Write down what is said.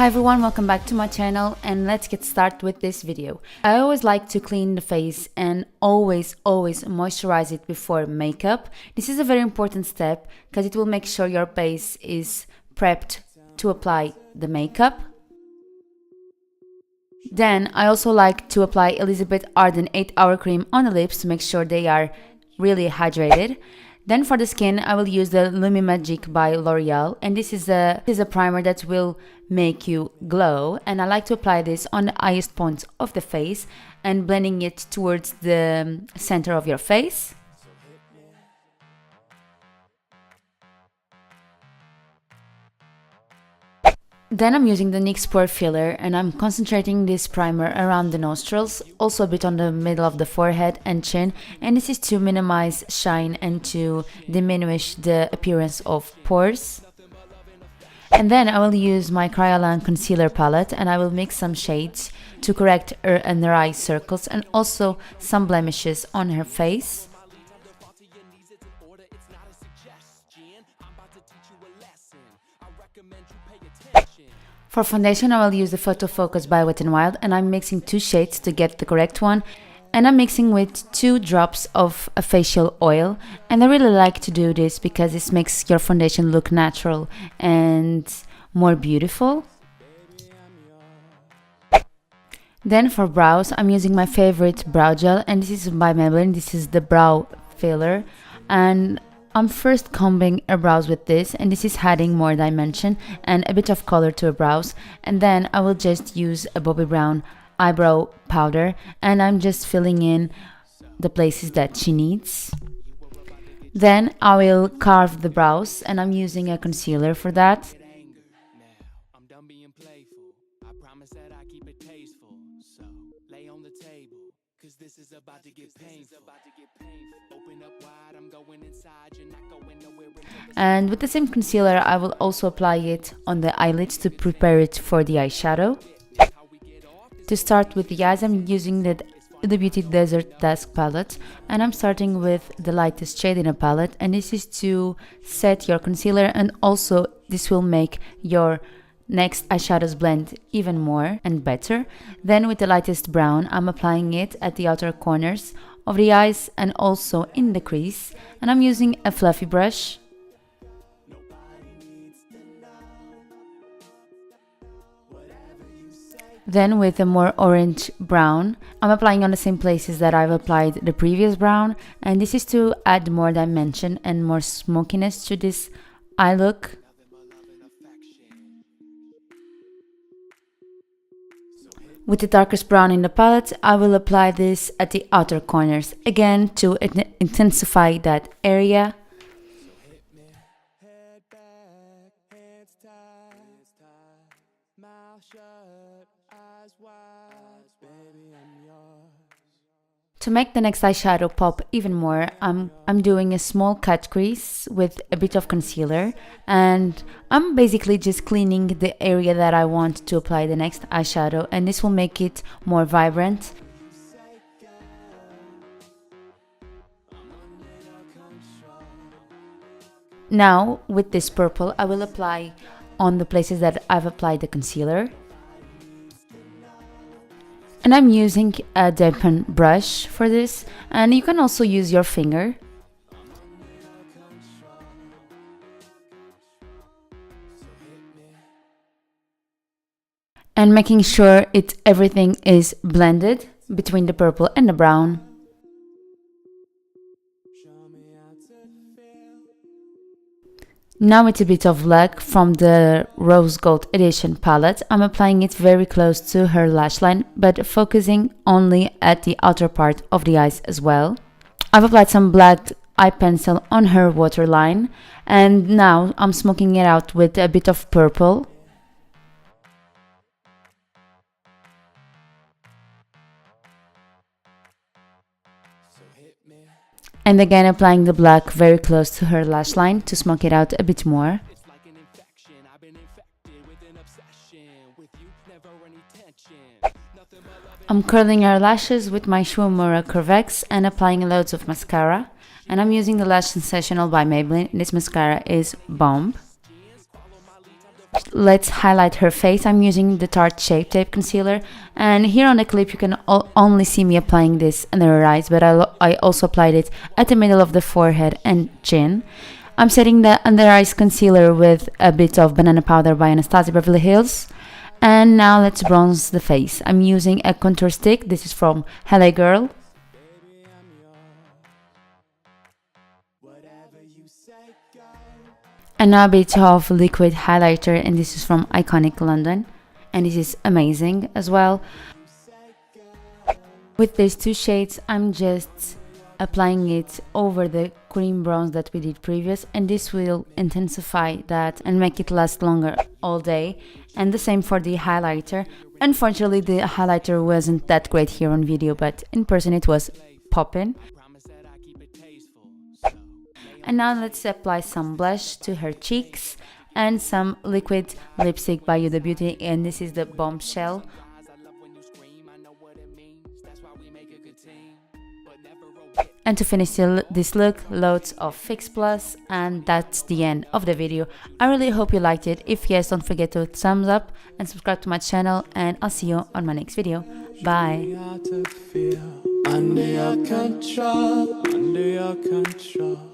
Hi everyone, welcome back to my channel and let's get started with this video. I always like to clean the face and always moisturize it before makeup. This is a very important step because it will make sure your base is prepped to apply the makeup. Then I also like to apply Elizabeth Arden 8-hour cream on the lips to make sure they are really hydrated. Then for the skin, I will use the Lumi Magic by L'Oreal, and this is a primer that will make you glow, and I like to apply this on the highest points of the face and blending it towards the center of your face. Then I'm using the NYX Pore Filler and I'm concentrating this primer around the nostrils, also a bit on the middle of the forehead and chin, and this is to minimize shine and to diminish the appearance of pores. And then I will use my Kryolan concealer palette and I will mix some shades to correct her under eye circles and also some blemishes on her face. For foundation, I will use the Photo Focus by Wet n Wild and I'm mixing two shades to get the correct one. And I'm mixing with 2 drops of a facial oil. And I really like to do this because this makes your foundation look natural and more beautiful. Then for brows, I'm using my favorite brow gel and this is by Maybelline. This is the Brow Filler. And I'm first combing her brows with this, and this is adding more dimension and a bit of color to her brows. And then I will just use a Bobbi Brown eyebrow powder and I'm just filling in the places that she needs. Then I will carve the brows and I'm using a concealer for that. And with the same concealer, I will also apply it on the eyelids to prepare it for the eyeshadow. To start with the eyes, I'm using the Beauty Desert Dusk palette and I'm starting with the lightest shade in a palette, and this is to set your concealer and also this will make your next eyeshadows blend even more and better. Then with the lightest brown, I'm applying it at the outer corners of the eyes and also in the crease, and I'm using a fluffy brush. Then with a more orange brown, I'm applying on the same places that I've applied the previous brown, and this is to add more dimension and more smokiness to this eye look. With the darkest brown in the palette, I will apply this at the outer corners, again to intensify that area. To make the next eyeshadow pop even more, I'm doing a small cut crease with a bit of concealer, and I'm basically just cleaning the area that I want to apply the next eyeshadow, and this will make it more vibrant. Now with this purple, I will apply on the places that I've applied the concealer. And I'm using a dampen brush for this, and you can also use your finger. And making sure everything is blended between the purple and the brown. Now with a bit of luck from the Rose Gold Edition palette, I'm applying it very close to her lash line, but focusing only at the outer part of the eyes as well. I've applied some black eye pencil on her waterline, and now I'm smoking it out with a bit of purple. And again applying the black very close to her lash line to smoke it out a bit more. I'm curling her lashes with my Shuamura Curvex and applying loads of mascara. And I'm using the Lash Sensational by Maybelline. This mascara is bomb. let's highlight her face. I'm using the Tarte Shape Tape Concealer, and here on the clip you can only see me applying this under her eyes, but I also applied it at the middle of the forehead and chin. I'm setting the under eyes concealer with a bit of banana powder by Anastasia Beverly Hills. And now let's bronze the face. I'm using a contour stick. This is from LA Girl. And now a bit of liquid highlighter, and this is from Iconic London. And this is amazing as well. With these two shades, I'm just applying it over the cream bronze that we did previous, and this will intensify that and make it last longer all day. And the same for the highlighter. Unfortunately, the highlighter wasn't that great here on video, but in person it was popping. And now let's apply some blush to her cheeks and some liquid lipstick by Huda Beauty, and this is the Bombshell. And to finish this look, loads of Fix Plus, and that's the end of the video. I really hope you liked it. If yes, don't forget to thumbs up and subscribe to my channel, and I'll see you on my next video. Bye. Under your control, under your control.